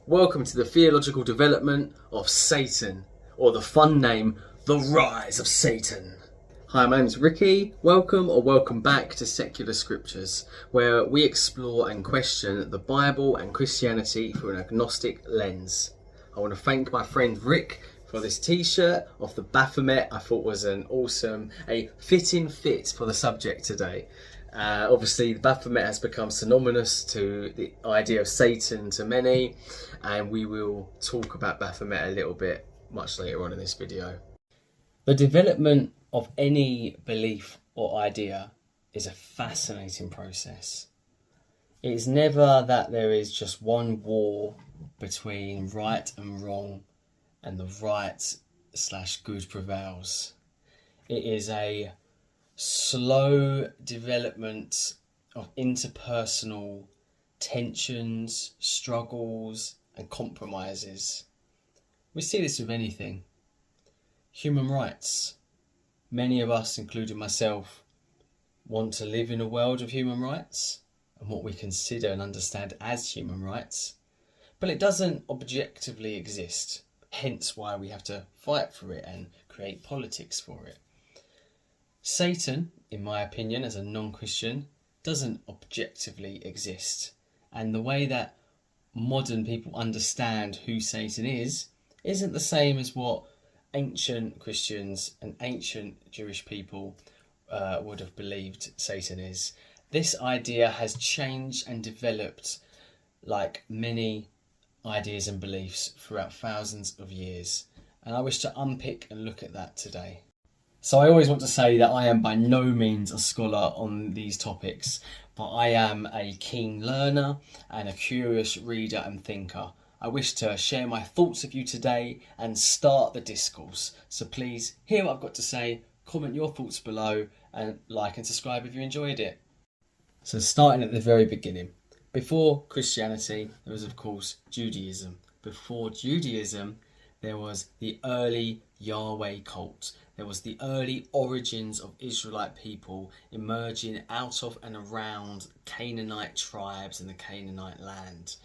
Welcome to the theological development of Satan, or the fun name, The Rise of Satan. Hi, my name is Ricky. Welcome back to Secular Scriptures, where we explore and question the Bible and Christianity through an agnostic lens. I want to thank my friend Rick for this t-shirt of the Baphomet. I thought was a fitting fit for the subject today. Obviously, the Baphomet has become synonymous to the idea of Satan to many, and we will talk about Baphomet a little bit much later on in this video. The development of any belief or idea is a fascinating process. It is never that there is just one war between right and wrong and the right/good prevails. It is a slow development of interpersonal tensions, struggles and compromises. We see this with anything. Human rights. Many of us, including myself, want to live in a world of human rights and what we consider and understand as human rights, but it doesn't objectively exist, hence why we have to fight for it and create politics for it. Satan, in my opinion, as a non-Christian, doesn't objectively exist. And the way that modern people understand who Satan is isn't the same as what ancient Christians and ancient Jewish people would have believed Satan is. This idea has changed and developed like many ideas and beliefs throughout thousands of years. And I wish to unpick and look at that today. So I always want to say that I am by no means a scholar on these topics, but I am a keen learner and a curious reader and thinker. I wish to share my thoughts with you today and start the discourse. So please hear what I've got to say, comment your thoughts below and like and subscribe if you enjoyed it. So starting at the very beginning. Before Christianity, there was of course Judaism. Before Judaism, there was the early Yahweh cult. There was the early origins of Israelite people emerging out of and around Canaanite tribes in the Canaanite land.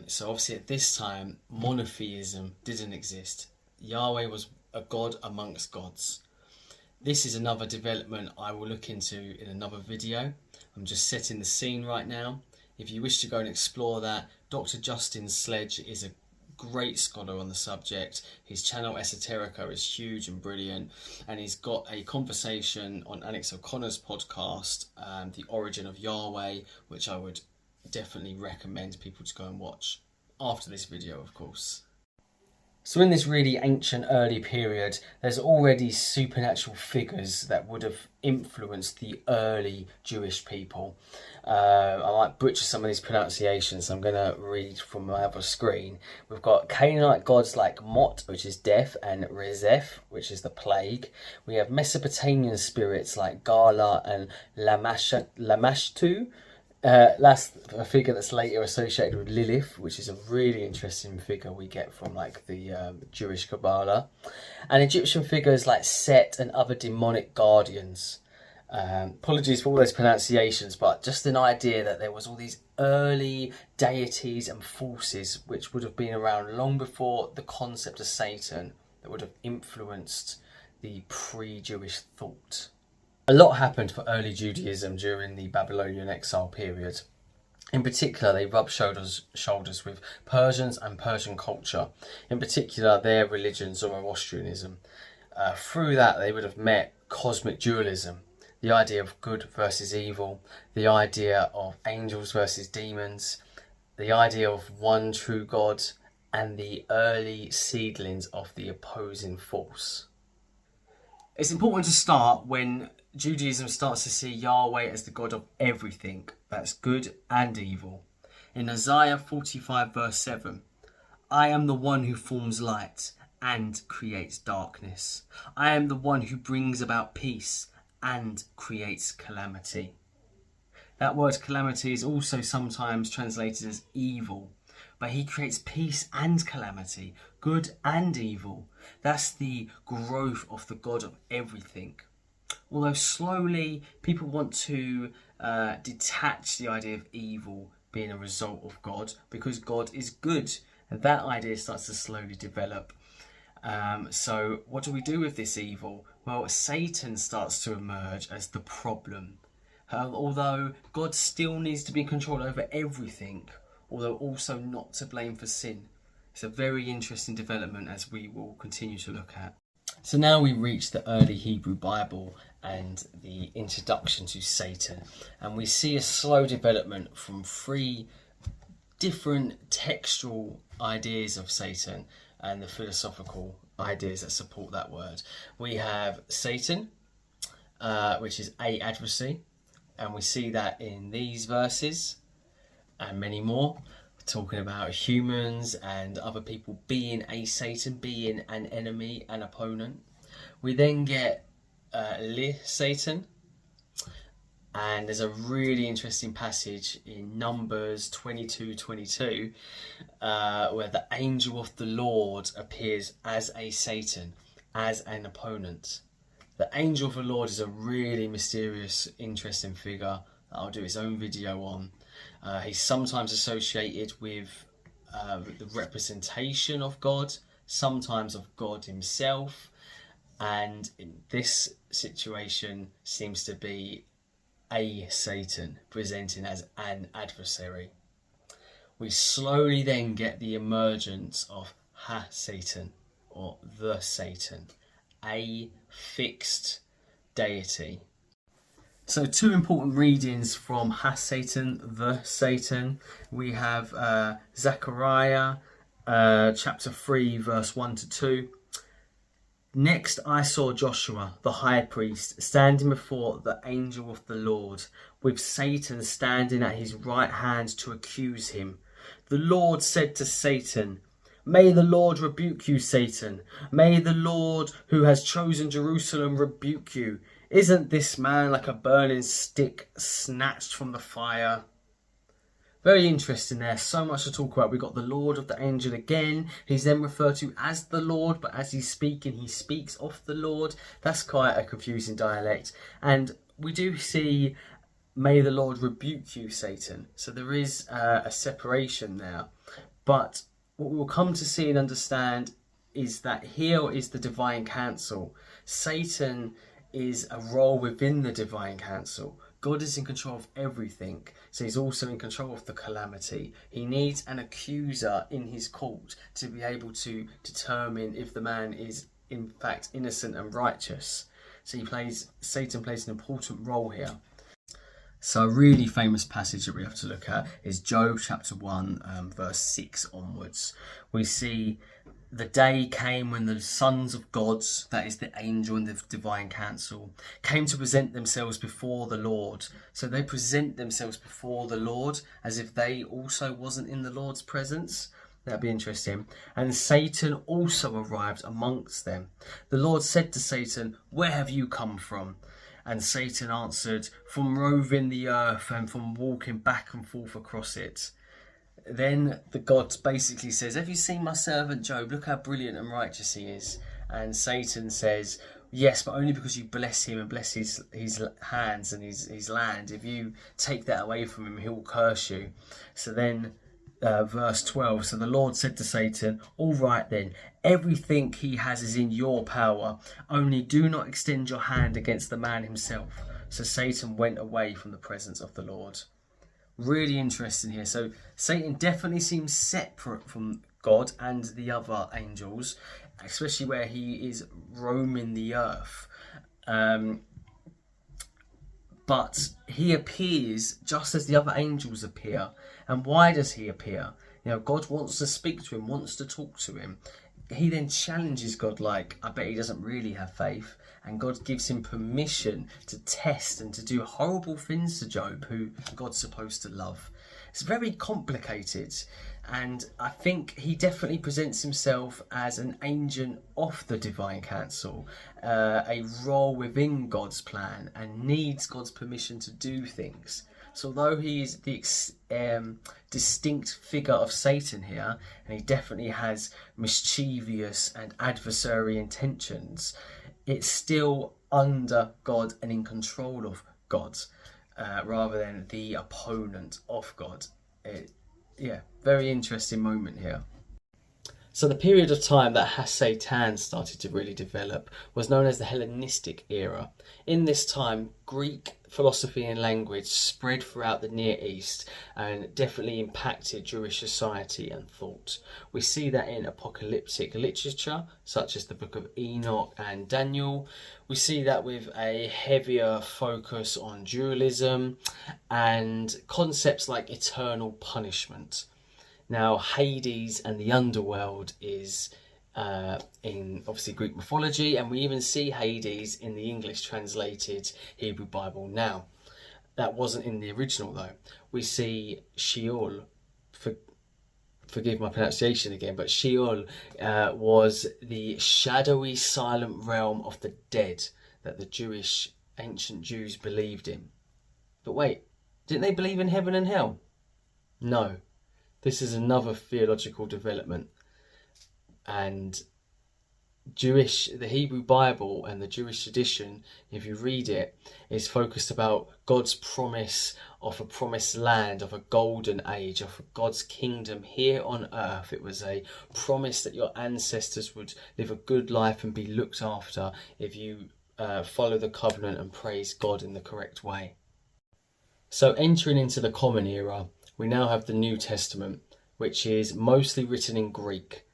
So obviously at this time, monotheism didn't exist. Yahweh was a god amongst gods. This is another development I will look into in another video. I'm just setting the scene right now. If you wish to go and explore that, Dr. Justin Sledge is a great scholar on the subject. His channel Esoterica is huge and brilliant, and he's got a conversation on Alex O'Connor's podcast, The Origin of Yahweh, which I would definitely recommend people to go and watch after this video, of course. So in this really ancient early period, there's already supernatural figures that would have influenced the early Jewish people. I might butcher some of these pronunciations, so I'm going to read from my other screen. We've got Canaanite gods like Mot, which is death, and Rezeph, which is the plague. We have Mesopotamian spirits like Gala and Lamashtu. That's a figure that's later associated with Lilith, which is a really interesting figure we get from like the Jewish Kabbalah, and Egyptian figures like Set and other demonic guardians. Apologies for all those pronunciations, but just an idea that there was all these early deities and forces which would have been around long before the concept of Satan that would have influenced the pre-Jewish thought. A lot happened for early Judaism during the Babylonian exile period. In particular, they rubbed shoulders with Persians and Persian culture, in particular their religion, Zoroastrianism. Through that, they would have met cosmic dualism, the idea of good versus evil, the idea of angels versus demons, the idea of one true God, and the early seedlings of the opposing force. It's important to start when Judaism starts to see Yahweh as the God of everything, that's good and evil. In Isaiah 45 verse 7, I am the one who forms light and creates darkness. I am the one who brings about peace and creates calamity. That word calamity is also sometimes translated as evil, but he creates peace and calamity, good and evil. That's the growth of the God of everything. Although slowly people want to detach the idea of evil being a result of God, because God is good. And that idea starts to slowly develop. So what do we do with this evil? Well, Satan starts to emerge as the problem. Although God still needs to be in control over everything, although also not to blame for sin. It's a very interesting development, as we will continue to look at. So now we reach the early Hebrew Bible and the introduction to Satan, and we see a slow development from three different textual ideas of Satan and the philosophical ideas that support that word. We have Satan, which is a adversary, and we see that in these verses and many more, talking about humans and other people being a Satan, being an enemy, an opponent. We then get Satan, and there's a really interesting passage in Numbers 22:22 where the angel of the Lord appears as a Satan, as an opponent. The angel of the Lord is a really mysterious, interesting figure that I'll do its own video on. He's sometimes associated with the representation of God, sometimes of God himself, and in this situation seems to be a Satan presenting as an adversary. We slowly then get the emergence of Satan, or the Satan, a fixed deity. So two important readings from Satan, the Satan. We have Zechariah chapter 3 verse 1-2. Next I saw Joshua, the high priest, standing before the angel of the Lord, with Satan standing at his right hand to accuse him. The Lord said to Satan, "May the Lord rebuke you, Satan. May the Lord who has chosen Jerusalem rebuke you. Isn't this man like a burning stick snatched from the fire?" Very interesting there, so much to talk about. We've got the Lord of the angel again. He's then referred to as the Lord, but as he's speaking, he speaks of the Lord. That's quite a confusing dialect. And we do see, "May the Lord rebuke you, Satan." So there is a separation there. But what we will come to see and understand is that here is the divine council. Satan is a role within the divine council. God is in control of everything, so he's also in control of the calamity. He needs an accuser in his court to be able to determine if the man is in fact innocent and righteous. So Satan plays an important role here. So a really famous passage that we have to look at is Job chapter 1 verse 6 onwards. We see, "The day came when the sons of gods," that is the angel and the divine council, "came to present themselves before the Lord." So they present themselves before the Lord as if they also wasn't in the Lord's presence. That'd be interesting. "And Satan also arrived amongst them. The Lord said to Satan, 'Where have you come from?' And Satan answered, 'From roving the earth and from walking back and forth across it.'" Then the God basically says, "Have you seen my servant Job? Look how brilliant and righteous he is." And Satan says, "Yes, but only because you bless him and bless his hands and his land. If you take that away from him, he'll curse you." So then verse 12, "So the Lord said to Satan, 'All right then, everything he has is in your power. Only do not extend your hand against the man himself.' So Satan went away from the presence of the Lord." Really interesting here. So Satan definitely seems separate from God and the other angels, especially where he is roaming the earth. But he appears just as the other angels appear. And why does he appear? God wants to speak to him, wants to talk to him. He then challenges God like, I bet he doesn't really have faith. And God gives him permission to test and to do horrible things to Job, who God's supposed to love. It's very complicated. And I think he definitely presents himself as an agent of the divine council, a role within God's plan, and needs God's permission to do things. So although he is the distinct figure of Satan here, and he definitely has mischievous and adversary intentions, it's still under God and in control of God, rather than the opponent of God. Yeah, very interesting moment here. So the period of time that Satan started to really develop was known as the Hellenistic era. In this time, Greek philosophy and language spread throughout the Near East and definitely impacted Jewish society and thought. We see that in apocalyptic literature, such as the Book of Enoch and Daniel. We see that with a heavier focus on dualism and concepts like eternal punishment. Now, Hades and the Underworld is in obviously Greek mythology, and we even see Hades in the English translated Hebrew Bible now. That wasn't in the original though. We see Sheol, forgive my pronunciation again, but Sheol was the shadowy silent realm of the dead that the ancient Jews believed in. But wait, didn't they believe in heaven and hell? No. This is another theological development, and the Hebrew Bible and the Jewish tradition, if you read it, is focused about God's promise of a promised land, of a golden age, of God's kingdom here on earth. It was a promise that your ancestors would live a good life and be looked after if you follow the covenant and praise God in the correct way. So entering into the Common Era, we now have the New Testament, which is mostly written in Greek.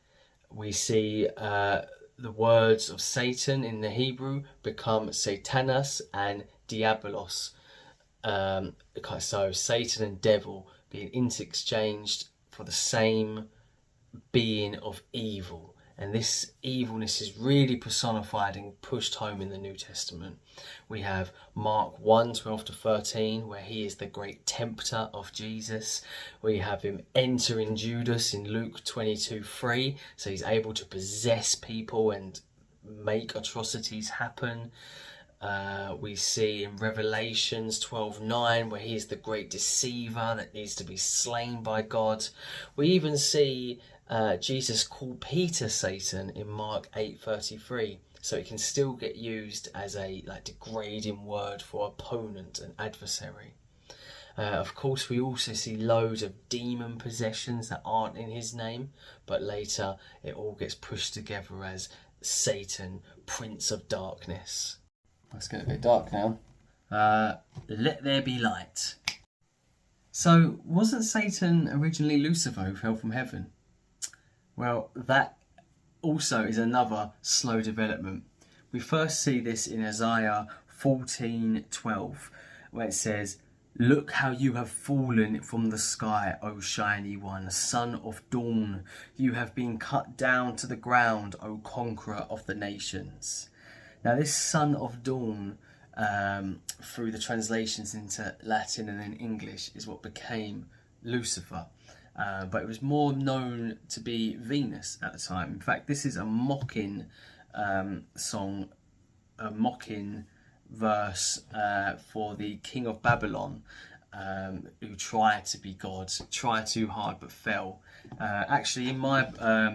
We see the words of Satan in the Hebrew become Satanas and Diabolos. So Satan and devil being interchanged for the same being of evil. And this evilness is really personified and pushed home in the New Testament. We have Mark 1:12-13, where he is the great tempter of Jesus. We have him entering Judas in Luke 22:3, so he's able to possess people and make atrocities happen. We see in Revelations 12:9, where he is the great deceiver that needs to be slain by God. We even see Jesus called Peter Satan in Mark 8:33, so it can still get used as a degrading word for opponent and adversary. Of course, we also see loads of demon possessions that aren't in his name, but later it all gets pushed together as Satan, Prince of Darkness. It's getting a bit dark now. Let there be light. So, wasn't Satan originally Lucifer who fell from heaven? Well, that also is another slow development. We first see this in Isaiah 14:12, where it says, "Look how you have fallen from the sky, O shiny one, son of dawn. You have been cut down to the ground, O conqueror of the nations." Now this son of dawn, through the translations into Latin and then English, is what became Lucifer. But it was more known to be Venus at the time. In fact, this is a mocking song, a mocking verse for the king of Babylon, who tried to be God, tried too hard but fell. Actually, in my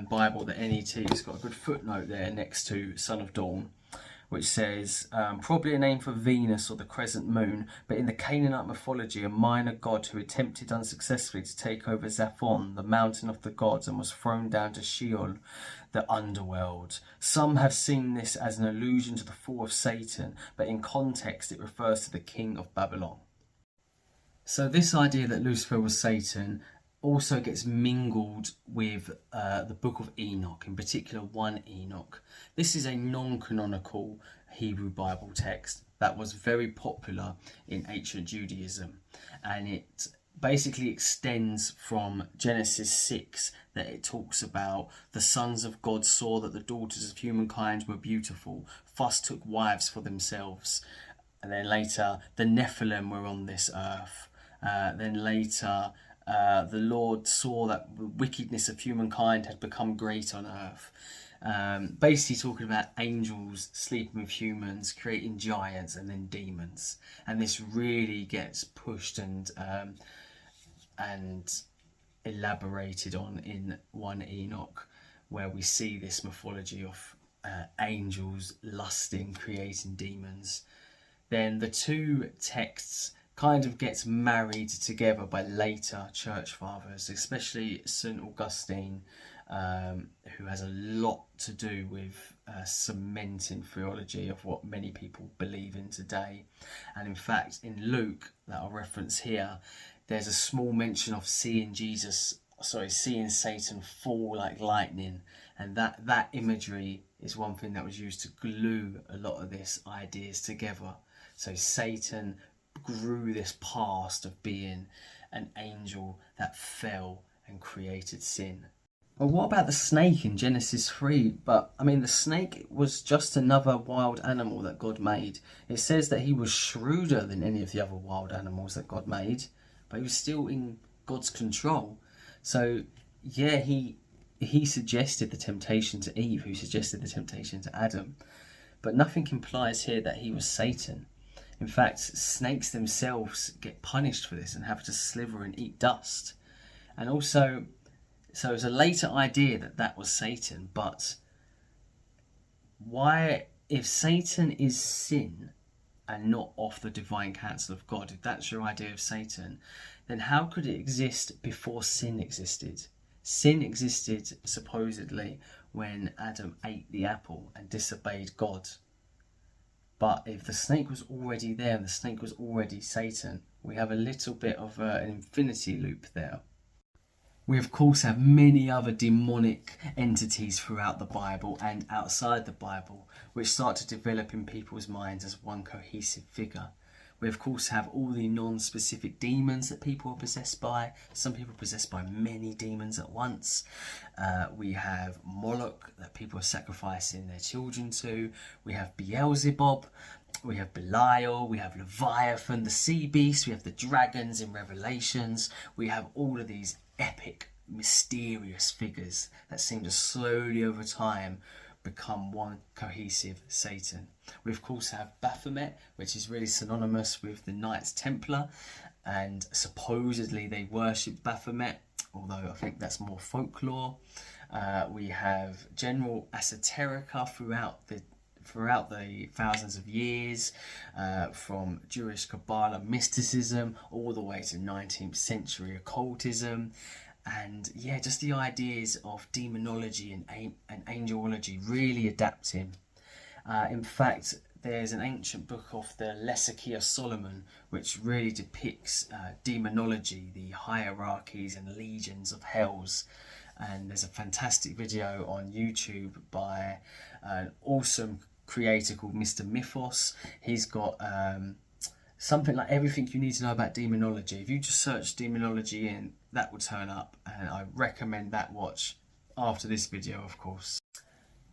Bible, the NET, has got a good footnote there next to Son of Dawn, which says, probably a name for Venus or the crescent moon, but in the Canaanite mythology, a minor god who attempted unsuccessfully to take over Zaphon, the mountain of the gods, and was thrown down to Sheol, the underworld. Some have seen this as an allusion to the fall of Satan, but in context it refers to the king of Babylon. So this idea that Lucifer was Satan also gets mingled with the Book of Enoch, in particular 1 Enoch. This is a non-canonical Hebrew Bible text that was very popular in ancient Judaism, and it basically extends from Genesis 6, that it talks about the sons of God saw that the daughters of humankind were beautiful, thus took wives for themselves. And then later, the Nephilim were on this earth. Then later, the Lord saw that the wickedness of humankind had become great on earth. Basically talking about angels sleeping with humans, creating giants and then demons. And this really gets pushed and elaborated on in 1 Enoch, where we see this mythology of angels lusting, creating demons. Then the two texts kind of gets married together by later church fathers, especially St. Augustine, who has a lot to do with cementing theology of what many people believe in today. And in fact, in Luke, that I'll reference here, there's a small mention of seeing Satan fall like lightning, and that imagery is one thing that was used to glue a lot of these ideas together. So Satan grew this past of being an angel that fell and created sin. Well, what about the snake in Genesis 3? But, I mean, the snake was just another wild animal that God made. It says that he was shrewder than any of the other wild animals that God made, but he was still in God's control. So, yeah, he suggested the temptation to Eve, who suggested the temptation to Adam. But nothing implies here that he was Satan. In fact, snakes themselves get punished for this and have to slither and eat dust. And also, so it's a later idea that was Satan, but why, if Satan is sin and not off the divine counsel of God, if that's your idea of Satan, then how could it exist before sin existed? Sin existed supposedly when Adam ate the apple and disobeyed God. But if the snake was already there and the snake was already Satan, we have a little bit of an infinity loop there. We of course have many other demonic entities throughout the Bible and outside the Bible, which start to develop in people's minds as one cohesive figure. We of course have all the non-specific demons that people are possessed by. Some people are possessed by many demons at once. We have Moloch that people are sacrificing their children to. We have Beelzebub. We have Belial. We have Leviathan, the sea beast. We have the dragons in Revelations. We have all of these epic, mysterious figures that seem to slowly over time become one cohesive Satan. We of course have Baphomet, which is really synonymous with the Knights Templar, and supposedly they worship Baphomet, although I think that's more folklore. We have general esoterica throughout the thousands of years, from Jewish Kabbalah mysticism all the way to 19th century occultism. And yeah, just the ideas of demonology and angelology really adapting. In fact, there's an ancient book of the Lexica of Solomon which really depicts demonology, the hierarchies and legions of hells. And there's a fantastic video on YouTube by an awesome creator called Mr. Mythos. He's got something like everything you need to know about demonology. If you just search demonology in, that will turn up, and I recommend that watch after this video, of course.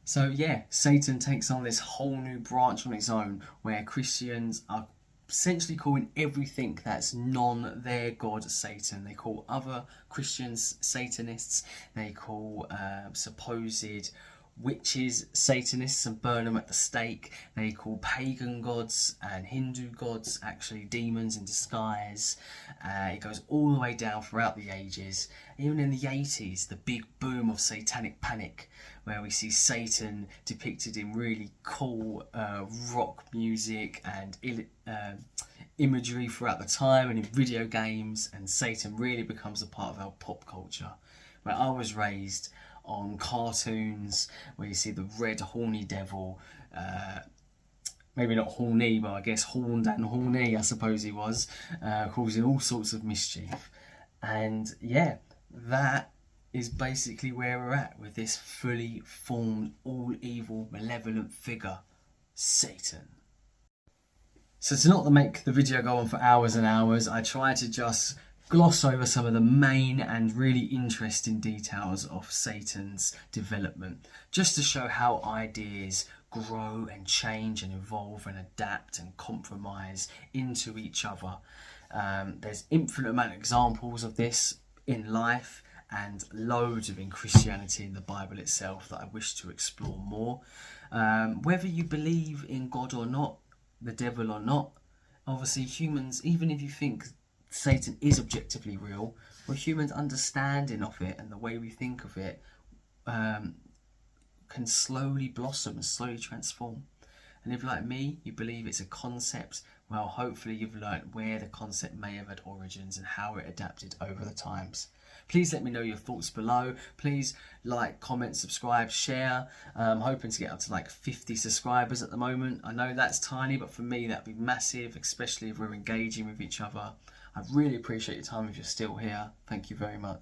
So yeah, Satan takes on this whole new branch on its own, where Christians are essentially calling everything that's their God Satan. They call other Christians Satanists. They call supposed witches Satanists and burn them at the stake. They call pagan gods and Hindu gods actually demons in disguise. It goes all the way down throughout the ages. Even in the 80s, the big boom of satanic panic, where we see Satan depicted in really cool rock music and imagery throughout the time, and in video games, and Satan really becomes a part of our pop culture. Where I was raised on cartoons where you see the red horny devil, maybe not horny, but I guess horned and horny, I suppose he was, causing all sorts of mischief. And yeah, that is basically where we're at with this fully formed, all evil, malevolent figure, Satan. So to not make the video go on for hours and hours, I try to just gloss over some of the main and really interesting details of Satan's development, just to show how ideas grow and change and evolve and adapt and compromise into each other. There's infinite amount of examples of this in life, and loads of in Christianity in the Bible itself that I wish to explore more. Whether you believe in God or not, the devil or not, obviously humans, even if you think Satan is objectively real, well, humans' understanding of it and the way we think of it can slowly blossom and slowly transform. And if, like me, you believe it's a concept well, hopefully you've learnt where the concept may have had origins and how it adapted over the times. Please let me know your thoughts below. Please like, comment, subscribe, share. I'm hoping to get up to like 50 subscribers at the moment. I know that's tiny, but for me that'd be massive, especially if we're engaging with each other. I really appreciate your time if you're still here. Thank you very much.